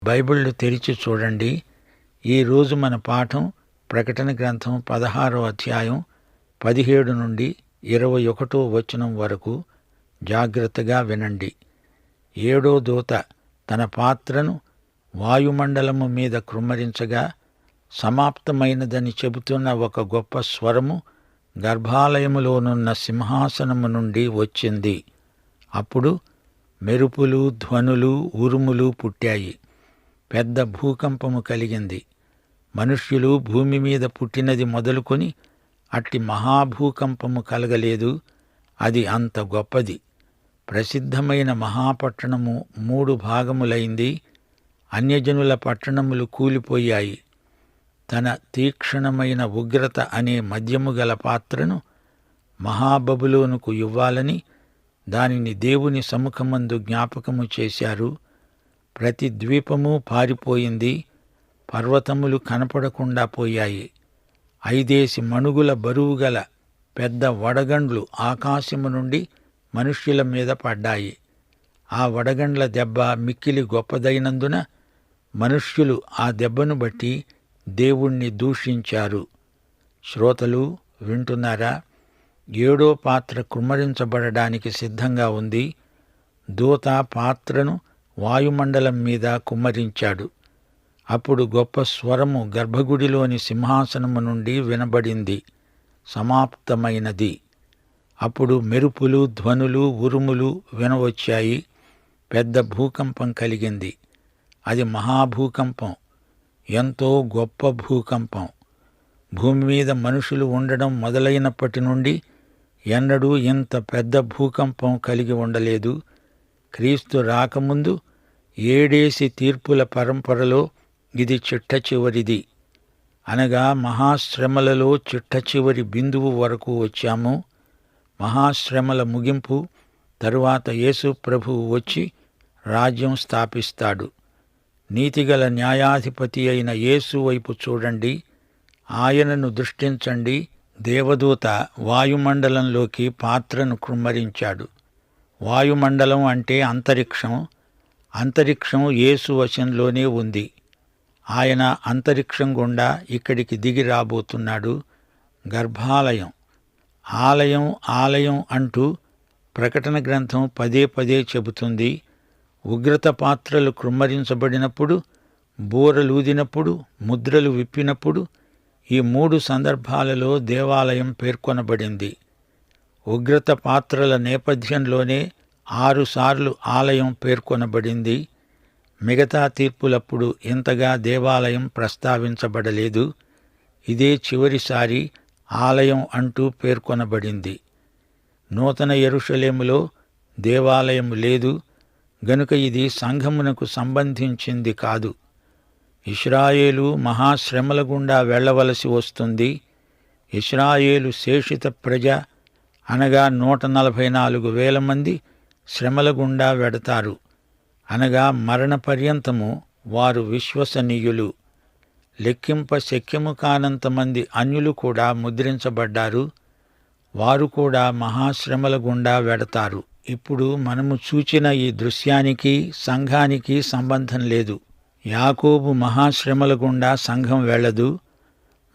బైబిళ్ళు తెరిచి చూడండి. ఈరోజు మన పాఠం ప్రకటన గ్రంథం 16వ అధ్యాయం 17 నుండి 21వ వచనం వరకు. జాగ్రత్తగా వినండి. 7వ దూత తన పాత్రను వాయుమండలము మీద కృమ్మరించగా సమాప్తమైనదని చెబుతున్న ఒక గొప్ప స్వరము గర్భాలయములోనున్న సింహాసనము నుండి వచ్చింది. అప్పుడు మెరుపులు, ధ్వనులు, ఉరుములు పుట్టాయి. పెద్ద భూకంపము కలిగింది. మనుష్యులు భూమి మీద పుట్టినది మొదలుకొని అట్టి మహాభూకంపము కలగలేదు. అది అంత గొప్పది. ప్రసిద్ధమైన మహాపట్టణము 3 భాగములైంది. అన్యజనుల పట్టణములు కూలిపోయాయి. తన తీక్షణమైన ఉగ్రత అనే మద్యము గల పాత్రను మహాబబులోనుకు ఇవ్వాలని దానిని దేవుని సముఖమందు జ్ఞాపకము చేశారు. ప్రతి ద్వీపము పారిపోయింది. పర్వతములు కనపడకుండా పోయాయి. 5 మణుగుల బరువుగల పెద్ద వడగండ్లు ఆకాశము నుండి మనుష్యుల మీద పడ్డాయి. ఆ వడగండ్ల దెబ్బ మిక్కిలి గొప్పదైనందున మనుష్యులు ఆ దెబ్బను బట్టి దేవుణ్ణి దూషించారు. శ్రోతలు వింటున్నారా? 7వ పాత్ర కుమ్మరించబడడానికి సిద్ధంగా ఉంది. దూత పాత్రను వాయుమండలం మీద కుమ్మరించాడు. అప్పుడు గొప్ప స్వరము గర్భగుడిలోని సింహాసనము నుండి వినబడింది. సమాప్తమైనది. అప్పుడు మెరుపులు, ధ్వనులు, ఉరుములు వినవచ్చాయి. పెద్ద భూకంపం కలిగింది. అది మహాభూకంపం. ఎంతో గొప్ప భూకంపం. భూమి మీద మనుషులు ఉండడం మొదలైనప్పటి నుండి ఎన్నడూ ఇంత పెద్ద భూకంపం కలిగి ఉండలేదు. క్రీస్తు రాకముందు 7 తీర్పుల పరంపరలో ఇది చిట్టచివరిది. అనగా మహాశ్రమలలో చిట్టచివరి బిందువు వరకు వచ్చాము. మహాశ్రమల ముగింపు తరువాత యేసు ప్రభువు వచ్చి రాజ్యం స్థాపిస్తాడు. నీతిగల న్యాయాధిపతి అయిన యేసు వైపు చూడండి. ఆయనను దృష్టించండి. దేవదూత వాయుమండలంలోకి పాత్రను కృమ్మరించాడు. వాయుమండలం అంటే అంతరిక్షం. అంతరిక్షం యేసు వశంలోనే ఉంది. ఆయన అంతరిక్షం గుండా ఇక్కడికి దిగి రాబోతున్నాడు. గర్భాలయం, ఆలయం, ఆలయం అంటూ ప్రకటన గ్రంథం పదే చెబుతుంది. ఉగ్రత పాత్రలు కృమ్మరించబడినప్పుడు, బూరలూదినప్పుడు, ముద్రలు విప్పినప్పుడు ఈ 3 సందర్భాలలో దేవాలయం పేర్కొనబడింది. ఉగ్రత పాత్రల నేపథ్యంలోనే 6 సార్లు ఆలయం పేర్కొనబడింది. మిగతా తీర్పులప్పుడు ఇంతగా దేవాలయం ప్రస్తావించబడలేదు. ఇదే చివరిసారి ఆలయం అంటూ పేర్కొనబడింది. నూతన యెరూషలేములో దేవాలయం లేదు గనుక ఇది సంఘమునకు సంబంధించింది కాదు. ఇశ్రాయేలు మహాశ్రమల గుండా వెళ్లవలసి వస్తుంది. ఇశ్రాయేలు శేషిత ప్రజ అనగా 144,000 మంది శ్రమల గుండా వెడతారు. అనగా మరణ పర్యంతము వారు విశ్వసనీయులు. లెక్కింప శక్యము కానంతమంది అన్యులు కూడా ముద్రించబడ్డారు. వారు కూడా మహాశ్రమల గుండా వెడతారు. ఇప్పుడు మనము చూచిన ఈ దృశ్యానికి సంఘానికి సంబంధం లేదు. యాకోబు మహాశ్రమల గుండా సంఘం వెళ్ళదు.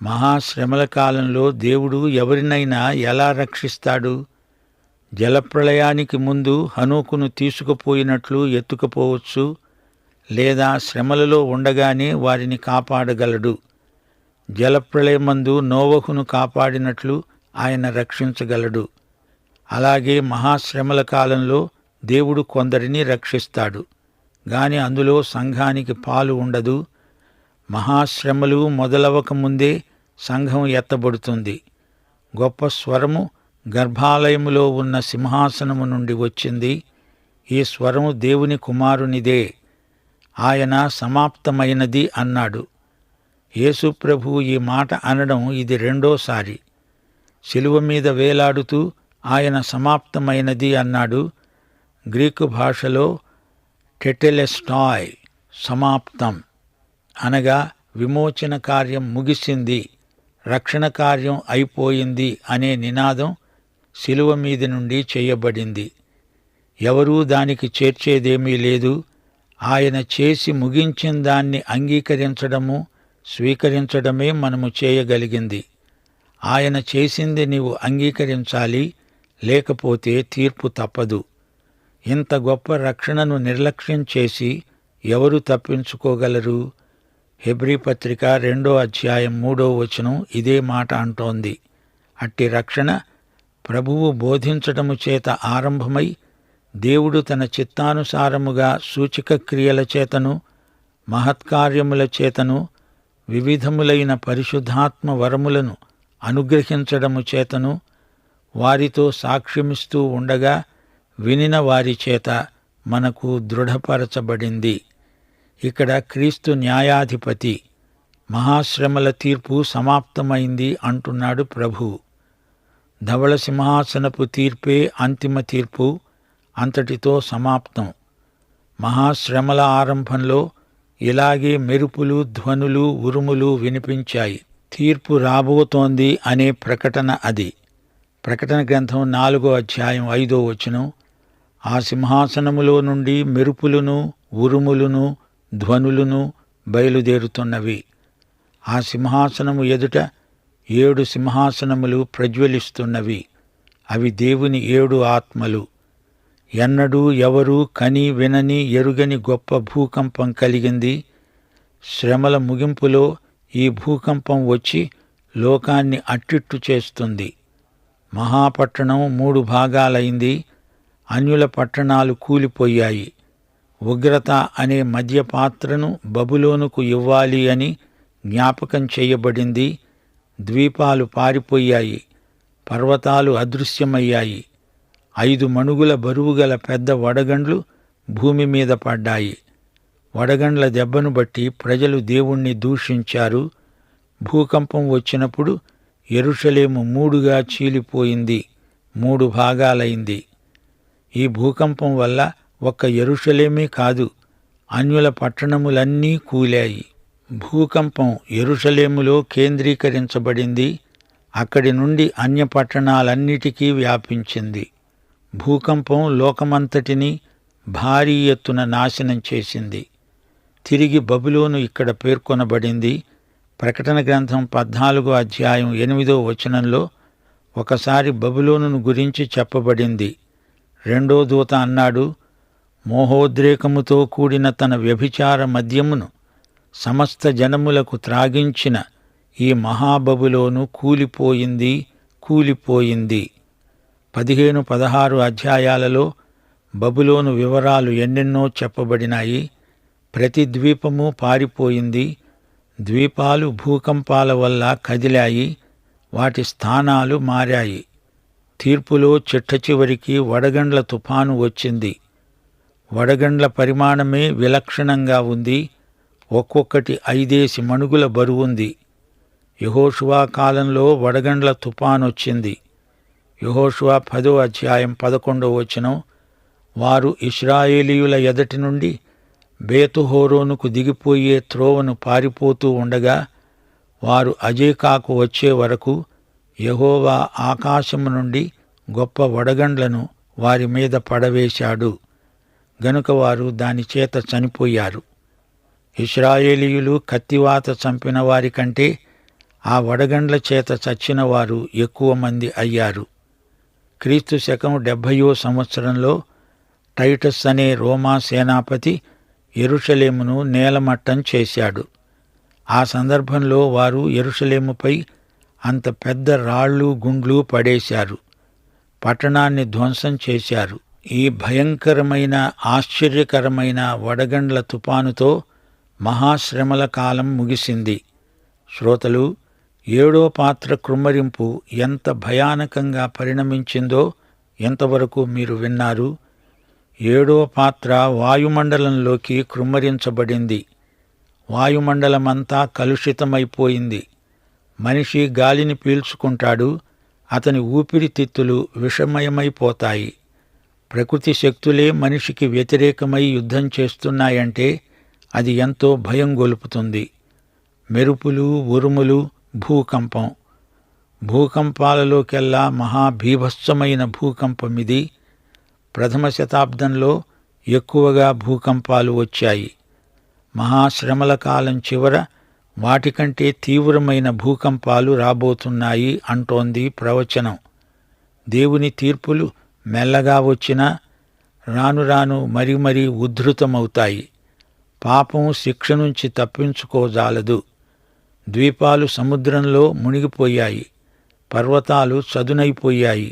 మహాశ్రమల కాలంలో దేవుడు ఎవరినైనా ఎలా రక్షిస్తాడు? జలప్రళయానికి ముందు హనోకును తీసుకుపోయినట్లు ఎత్తుకుపోవచ్చు, లేదా శ్రమలలో ఉండగానే వారిని కాపాడగలడు. జలప్రళయమందు నోవహును కాపాడినట్లు ఆయన రక్షించగలడు. అలాగే మహాశ్రమల కాలంలో దేవుడు కొందరిని రక్షిస్తాడు. గాని అందులో సంఘానికి పాలు ఉండదు. మహాశ్రమలు మొదలవక ముందే సంఘం ఎత్తబడుతుంది. గొప్ప స్వరము గర్భాలయములో ఉన్న సింహాసనము నుండి వచ్చింది. ఈ స్వరము దేవుని కుమారునిదే. ఆయన సమాప్తమైనది అన్నాడు. యేసు ప్రభువు ఈ మాట అనడం ఇది 2వసారి. శిలువ మీద వేలాడుతూ ఆయన సమాప్తమైనది అన్నాడు. గ్రీకు భాషలో టెటెలెస్టాయ్, సమాప్తం అనగా విమోచన కార్యం ముగిసింది, రక్షణ కార్యం అయిపోయింది అనే నినాదం శిలువ మీది నుండి చేయబడింది. ఎవరూ దానికి చేర్చేదేమీ లేదు. ఆయన చేసి ముగించిన దాన్ని అంగీకరించడము, స్వీకరించడమే మనము చేయగలిగింది. ఆయన చేసింది నీవు అంగీకరించాలి, లేకపోతే తీర్పు తప్పదు. ఇంత గొప్ప రక్షణను నిర్లక్ష్యం చేసి ఎవరు తప్పించుకోగలరు? హెబ్రీ పత్రిక 2వ అధ్యాయం 3వ వచనం ఇదే మాట అంటోంది. అట్టి రక్షణ ప్రభువు బోధించటము చేత ఆరంభమై దేవుడు తన చిత్తానుసారముగా సూచక క్రియల చేతను, మహత్కార్యముల చేతను, వివిధములైన పరిశుద్ధాత్మ వరములను అనుగ్రహించడము చేతను వారితో సాక్ష్యమిస్తూ ఉండగా వినిన వారి చేత మనకు దృఢపరచబడింది. ఇక్కడ క్రీస్తు న్యాయాధిపతి, మహాశ్రమల తీర్పు సమాప్తమైంది అంటున్నాడు ప్రభువు. ధవళ సింహాసనపు తీర్పే అంతిమ తీర్పు, అంతటితో సమాప్తం. మహాశ్రమల ఆరంభంలో ఇలాగే మెరుపులు, ధ్వనులు, ఉరుములు వినిపించాయి. తీర్పు రాబోతోంది అనే ప్రకటన అది. ప్రకటన గ్రంథం 4వ అధ్యాయం 5వ వచనం, ఆ సింహాసనములో నుండి మెరుపులును, ఉరుములును, ధ్వనులును బయలుదేరుతున్నవి. ఆ సింహాసనము ఎదుట 7 సింహాసనములు ప్రజ్వలిస్తున్నవి. అవి దేవుని 7 ఆత్మలు. ఎన్నడూ ఎవరూ కని వినని ఎరుగని గొప్ప భూకంపం కలిగింది. శ్రమల ముగింపులో ఈ భూకంపం వచ్చి లోకాన్ని అట్టిట్టు చేస్తుంది. మహాపట్టణం 3 భాగాలైంది. అన్యుల పట్టణాలు కూలిపోయాయి. ఉగ్రత అనే మద్యపాత్రను బబులోనుకు ఇవ్వాలి అని జ్ఞాపకం చేయబడింది. ద్వీపాలు పారిపోయాయి. పర్వతాలు అదృశ్యమయ్యాయి. 5 మణుగుల బరువుగల పెద్ద వడగండ్లు భూమి మీద పడ్డాయి. వడగండ్ల దెబ్బను బట్టి ప్రజలు దేవుణ్ణి దూషించారు. భూకంపం వచ్చినప్పుడు యెరూషలేము 3గా చీలిపోయింది, 3 భాగాలైంది. ఈ భూకంపం వల్ల ఒక్క యెరూషలేమే కాదు, అన్యుల పట్టణములన్నీ కూలాయి. భూకంపం యెరూషలేములో కేంద్రీకరించబడింది. అక్కడి నుండి అన్య పట్టణాలన్నిటికీ వ్యాపించింది. భూకంపం లోకమంతటినీ భారీ ఎత్తున నాశనం చేసింది. తిరిగి బబులోను ఇక్కడ పేర్కొనబడింది. ప్రకటన గ్రంథం 14వ అధ్యాయం 8వ వచనంలో ఒకసారి బబులోనును గురించి చెప్పబడింది. రెండో దూత అన్నాడు, మోహోద్రేకముతో కూడిన తన వ్యభిచార మద్యమును సమస్త జనములకు త్రాగించిన ఈ మహాబబులోను కూలిపోయింది, కూలిపోయింది. 15-16 అధ్యాయాలలో బబులోను వివరాలు ఎన్నెన్నో చెప్పబడినాయి. ప్రతి ద్వీపము పారిపోయింది. ద్వీపాలు భూకంపాల వల్ల కదిలాయి. వాటి స్థానాలు మారాయి. తీర్పులో చిట్టచివరికి వడగండ్ల తుఫాను వచ్చింది. వడగండ్ల పరిమాణమే విలక్షణంగా ఉంది. ఒక్కొక్కటి 5 మణుగుల బరువుంది. యెహోషువ కాలంలో వడగండ్ల తుఫానొచ్చింది. యెహోషువ 10వ అధ్యాయం 11వ వచనం, వారు ఇశ్రాయేలీయుల ఎదటి నుండి బేతుహోరోనుకు దిగిపోయే త్రోవను పారిపోతూ ఉండగా వారు అజేకాకు వచ్చే వరకు యెహోవా ఆకాశము నుండి గొప్ప వడగండ్లను వారి మీద పడవేశాడు. గనుక వారు దానిచేత చనిపోయారు. ఇశ్రాయేలీయులు కత్తివాత చంపిన వారి కంటే ఆ వడగండ్ల చేత చచ్చిన వారు ఎక్కువ మంది అయ్యారు. క్రీస్తు శకం 70వ సంవత్సరంలో టైటస్ అనే రోమా సేనాపతి యెరూషలేమును నేలమట్టం చేశాడు. ఆ సందర్భంలో వారు యెరూషలేముపై అంత పెద్ద రాళ్ళు, గుండ్లు పడేశారు. పట్టణాన్ని ధ్వంసం చేశారు. ఈ భయంకరమైన, ఆశ్చర్యకరమైన వడగండ్ల తుపానుతో మహాశ్రమల కాలం ముగిసింది. శ్రోతలు, 7వ పాత్ర కృమ్మరింపు ఎంత భయానకంగా పరిణమించిందో ఎంతవరకు మీరు విన్నారు. 7వ పాత్ర వాయుమండలంలోకి కృమ్మరించబడింది. వాయుమండలమంతా కలుషితమైపోయింది. మనిషి గాలిని పీల్చుకుంటాడు, అతని ఊపిరితిత్తులు విషమయమైపోతాయి. ప్రకృతి శక్తులే మనిషికి వ్యతిరేకమై యుద్ధం చేస్తున్నాయంటే అది ఎంతో భయం గొలుపుతుంది. మెరుపులు, ఉరుములు, భూకంపం. భూకంపాలలోకెల్లా మహాభీభత్సమైన భూకంపమిది. 1వ శతాబ్దంలో ఎక్కువగా భూకంపాలు వచ్చాయి. మహాశ్రమల కాలం చివర వాటికంటే తీవ్రమైన భూకంపాలు రాబోతున్నాయి అంటోంది ప్రవచనం. దేవుని తీర్పులు మెల్లగా వచ్చినా రాను రాను మరీ ఉద్ధృతమవుతాయి. పాపం శిక్ష నుంచి తప్పించుకోజాలదు. ద్వీపాలు సముద్రంలో మునిగిపోయాయి. పర్వతాలు చదునైపోయాయి.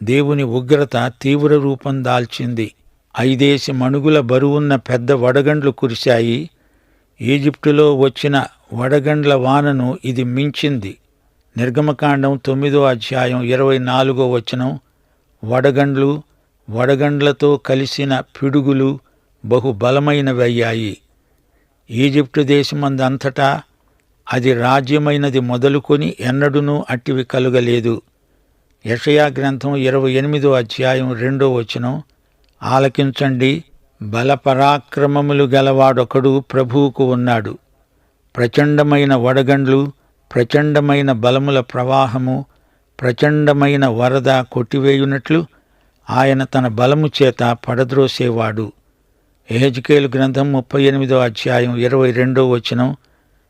దేవుని ఉగ్రత తీవ్ర రూపం దాల్చింది. 5 మణుగుల బరువున్న పెద్ద వడగండ్లు కురిశాయి. ఈజిప్టులో వచ్చిన వడగండ్ల వానను ఇది మించింది. నిర్గమకాండం 9:24 వడగండ్లు, వడగండ్లతో కలిసిన పిడుగులు బహుబలమైనవయ్యాయి. ఈజిప్టు దేశమందంతటా అది రాజ్యమైనది మొదలుకొని ఎన్నడూనూ అట్టివి కలుగలేదు. యెషయా గ్రంథం 28:2 ఆలకించండి, బలపరాక్రమములు గలవాడొకడు ప్రభువుకు ఉన్నాడు. ప్రచండమైన వడగండ్లు, ప్రచండమైన బలముల ప్రవాహము, ప్రచండమైన వరద కొట్టివేయునట్లు ఆయన తన బలము చేత పడద్రోసేవాడు. యెహెజ్కేలు గ్రంథం 38:22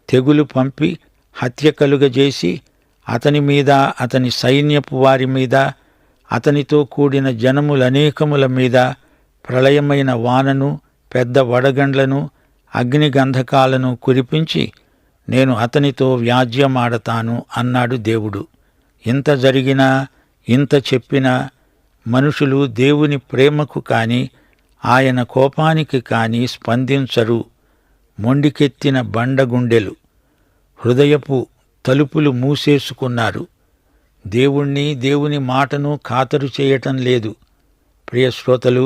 తెగులు పంపి హత్య కలుగజేసి అతని మీద, అతని సైన్యపు వారి మీద, అతనితో కూడిన జనములనేకముల మీద ప్రళయమైన వానను, పెద్ద వడగండ్లను, అగ్నిగంధకాలను కురిపించి నేను అతనితో వ్యాజ్యమాడతాను అన్నాడు దేవుడు. ఇంత జరిగినా, ఇంత చెప్పినా మనుషులు దేవుని ప్రేమకు కాని ఆయన కోపానికి కాని స్పందించరు. మొండికెత్తిన బండగుండెలు, హృదయపు తలుపులు మూసేసుకున్నారు. దేవుని మాటను ఖాతరు చేయటం లేదు. ప్రియ శ్రోతలు,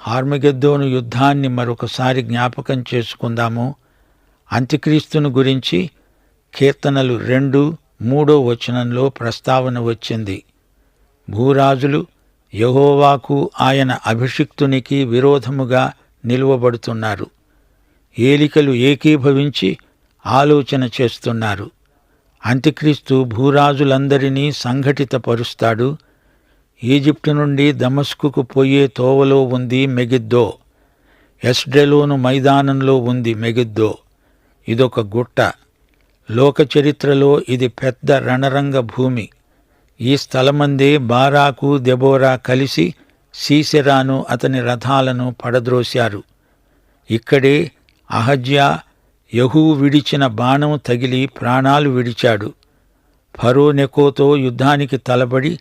హార్మగెద్దోను యుద్ధాన్ని మరొకసారి జ్ఞాపకం చేసుకుందాము. అంత్యక్రీస్తును గురించి కీర్తనలు 2:3 ప్రస్తావన వచ్చింది. భూరాజులు యెహోవాకు, ఆయన అభిషిక్తునికి విరోధముగా నిలువబడుతున్నారు. ఏలికలు ఏకీభవించి ఆలోచన చేస్తున్నారు. అంత్యక్రీస్తు భూరాజులందరినీ సంఘటితపరుస్తాడు. ఈజిప్టు నుండి దమస్కుకు పోయే తోవలో ఉంది మెగిద్దో. ఎస్డ్రెలోను మైదానంలో ఉంది మెగిద్దో. ఇదొక గుట్ట. లోక చరిత్రలో ఇది పెద్ద రణరంగ భూమి. ఈ స్థలమందే బారాకు, దెబోరా కలిసి సీసెరాను, అతని రథాలను పడద్రోశారు. ఇక్కడే అహజ్యా యెహూ విడిచిన బాణం తగిలి ప్రాణాలు విడిచాడు. ఫరో నెకోతో యుద్ధానికి తలబడి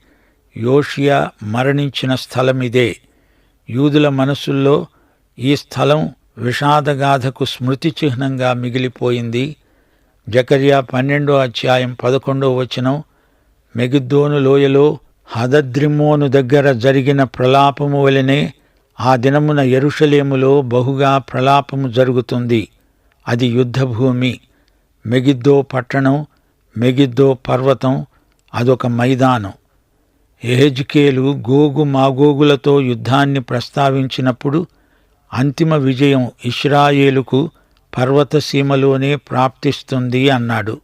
యోషియా మరణించిన స్థలమిదే. యూదుల మనసుల్లో ఈ స్థలం విషాదగాథకు స్మృతి చిహ్నంగా మిగిలిపోయింది. జకర్యా 12:11 మెగిద్దోను లోయలో హదద్రిమ్మోను దగ్గర జరిగిన ప్రలాపము వలెనే ఆ దినమున యెరూషలేములో బహుగా ప్రలాపము జరుగుతుంది. అది యుద్ధభూమి. మెగిద్దో పట్టణం, మెగిద్దో పర్వతం, అదొక మైదానం. యెహెజ్కేలు గోగు మాగోగులతో యుద్ధాన్ని ప్రస్తావించినప్పుడు అంతిమ విజయం ఇశ్రాయేలుకు పర్వతసీమలోనే ప్రాప్తిస్తుంది అన్నాడు.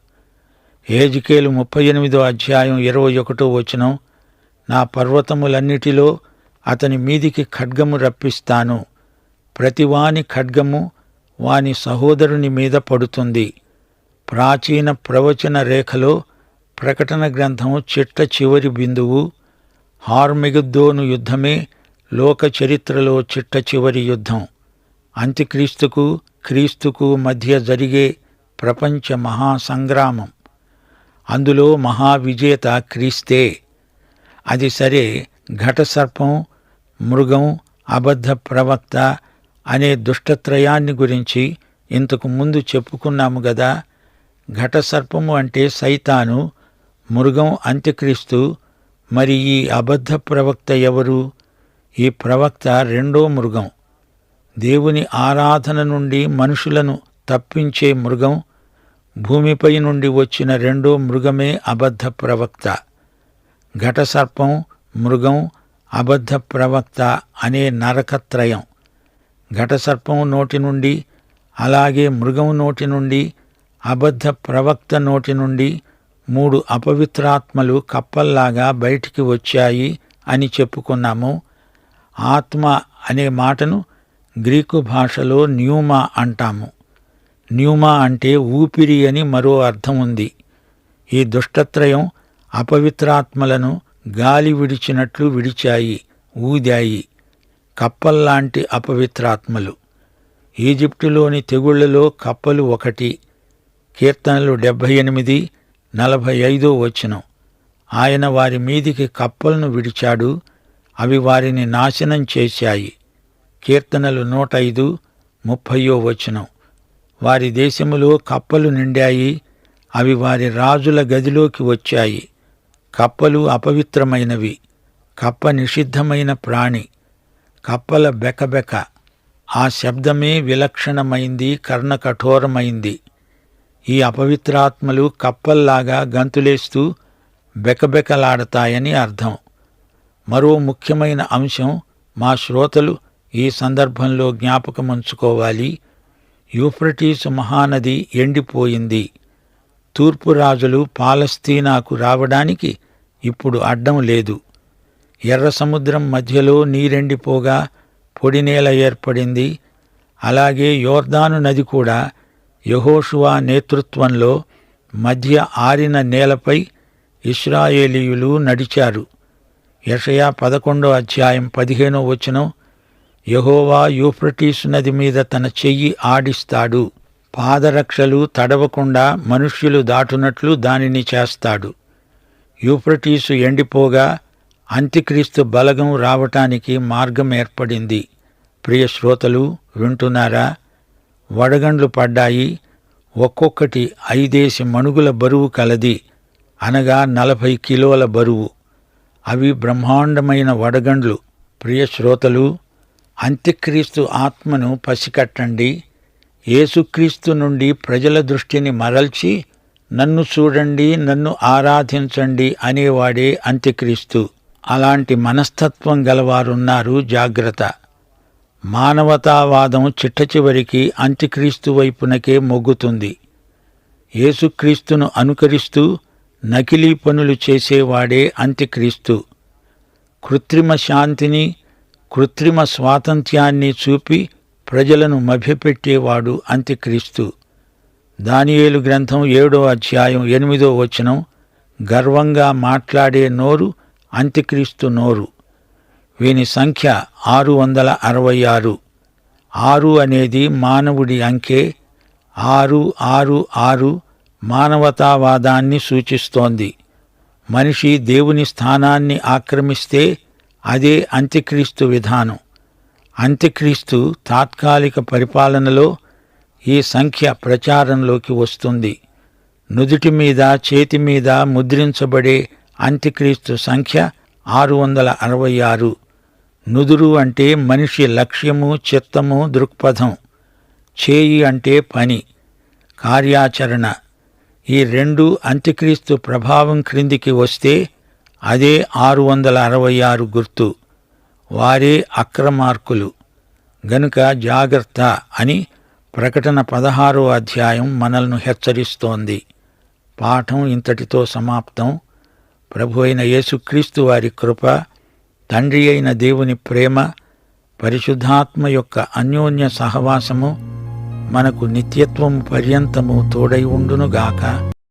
యెహెజ్కేలు 38:21 నా పర్వతములన్నిటిలో అతని మీదికి ఖడ్గము రప్పిస్తాను. ప్రతివాని ఖడ్గము వాని సహోదరుని మీద పడుతుంది. ప్రాచీన ప్రవచన రేఖలో ప్రకటన గ్రంథం చిట్ట చివరి బిందువు. హార్మెగిద్దోను యుద్ధమే లోక చరిత్రలో చిట్ట చివరి యుద్ధం. అంత్యక్రీస్తుకు, క్రీస్తుకు మధ్య జరిగే ప్రపంచ మహాసంగ్రామం. అందులో మహావిజేత క్రీస్తే. అది సరే, ఘటసర్పం, మృగం, అబద్ధ ప్రవక్త అనే దుష్టత్రయాన్ని గురించి ఇంతకు ముందు చెప్పుకున్నాము గదా. ఘటసర్పము అంటే సైతాను, మృగం అంత్యక్రీస్తు. మరి ఈ అబద్ధ ప్రవక్త ఎవరు? ఈ ప్రవక్త రెండో మృగం. దేవుని ఆరాధన నుండి మనుషులను తప్పించే మృగం. భూమిపై నుండి వచ్చిన రెండో మృగమే అబద్ధ ప్రవక్త. ఘటసర్పం, మృగం, అబద్ధ ప్రవక్త అనే నరకత్రయం. ఘటసర్పం నోటి నుండి, అలాగే మృగం నోటి నుండి, అబద్ధ ప్రవక్త నోటి నుండి 3 అపవిత్రాత్మలు కప్పల్లాగా బయటికి వచ్చాయి అని చెప్పుకున్నాము. ఆత్మ అనే మాటను గ్రీకు భాషలో న్యూమా అంటాము. న్యూమా అంటే ఊపిరి అని మరో అర్థం ఉంది. ఈ దుష్టత్రయం అపవిత్రాత్మలను గాలి విడిచినట్లు విడిచాయి, ఊదాయి. కప్పల్లాంటి అపవిత్రాత్మలు. ఈజిప్టులోని తెగుళ్లలో కప్పలు ఒకటి. కీర్తనలు 78:45 ఆయన వారి మీదికి కప్పలను విడిచాడు, అవి వారిని నాశనం చేశాయి. కీర్తనలు 105:30 వారి దేశములో కప్పలు నిండాయి, అవి వారి రాజుల గదిలోకి వచ్చాయి. కప్పలు అపవిత్రమైనవి. కప్ప నిషిద్ధమైన ప్రాణి. కప్పల బెకబెక, ఆ శబ్దమే విలక్షణమైంది, కర్ణకఠోరమైంది. ఈ అపవిత్రాత్మలు కప్పల్లాగా గంతులేస్తూ బెకబెకలాడతాయని అర్థం. మరో ముఖ్యమైన అంశం మా శ్రోతలు ఈ సందర్భంలో జ్ఞాపకముంచుకోవాలి. యూఫ్రటీసు మహానది ఎండిపోయింది. తూర్పు రాజులు పాలస్తీనాకు రావడానికి ఇప్పుడు అడ్డం లేదు. ఎర్ర సముద్రం మధ్యలో నీరెండిపోగా పొడినేల ఏర్పడింది. అలాగే యోర్దాను నది కూడా యెహోషువ నేతృత్వంలో మధ్య ఆరిన నేలపై ఇశ్రాయేలీయులు నడిచారు. యెషయా 11:15 యెహోవా యూఫ్రటీసు నది మీద తన చెయ్యి ఆడిస్తాడు. పాదరక్షలు తడవకుండా మనుష్యులు దాటునట్లు దానిని చేస్తాడు. యూఫ్రటీసు ఎండిపోగా అంత్యక్రీస్తు బలగం రావటానికి మార్గం ఏర్పడింది. ప్రియ శ్రోతలు వింటున్నారా? వడగండ్లు పడ్డాయి. ఒక్కొక్కటి 5 మణుగుల బరువు కలది, అనగా 40 కిలోల బరువు. అవి బ్రహ్మాండమైన వడగండ్లు. ప్రియ శ్రోతలు, అంత్యక్రీస్తు ఆత్మను పసికట్టండి. యేసుక్రీస్తు నుండి ప్రజల దృష్టిని మరల్చి నన్ను చూడండి, నన్ను ఆరాధించండి అనేవాడే అంత్యక్రీస్తు. అలాంటి మనస్తత్వం గలవారున్నారు, జాగ్రత్త. మానవతావాదం చిట్టచివరికి అంత్యక్రీస్తు వైపునకే మొగ్గుతుంది. యేసుక్రీస్తును అనుకరిస్తూ నకిలీ పనులు చేసేవాడే అంత్యక్రీస్తు. కృత్రిమ శాంతిని, కృత్రిమ స్వాతంత్ర్యాన్ని చూపి ప్రజలను మభ్యపెట్టేవాడు అంత్యక్రీస్తు. దానియేలు గ్రంథం 7:8 గర్వంగా మాట్లాడే నోరు అంత్యక్రీస్తు నోరు. వీని సంఖ్య 666. 6 అనేది మానవుడి అంకె. 666 మానవతావాదాన్ని సూచిస్తోంది. మనిషి దేవుని స్థానాన్ని ఆక్రమిస్తే అదే అంత్యక్రీస్తు విధానం. అంత్యక్రీస్తు తాత్కాలిక పరిపాలనలో ఈ సంఖ్య ప్రచారంలోకి వస్తుంది. నుదుటి మీద, చేతి మీద ముద్రించబడే అంత్యక్రీస్తు సంఖ్య 666. నుదురు అంటే మనిషి లక్ష్యము, చిత్తము, దృక్పథం. చేయి అంటే పని, కార్యాచరణ. ఈ 2 అంత్యక్రీస్తు ప్రభావం క్రిందికి వస్తే అదే 666 గుర్తు. వారే అక్రమార్కులు. గనుక జాగ్రత్త అని ప్రకటన 16వ అధ్యాయం మనల్ని హెచ్చరిస్తోంది. పాఠం ఇంతటితో సమాప్తం. ప్రభు అయిన యేసుక్రీస్తు వారి కృప, తండ్రి అయిన దేవుని ప్రేమ, పరిశుద్ధాత్మ యొక్క అన్యోన్య సహవాసము మనకు నిత్యత్వము పర్యంతము తోడై ఉండునుగాక.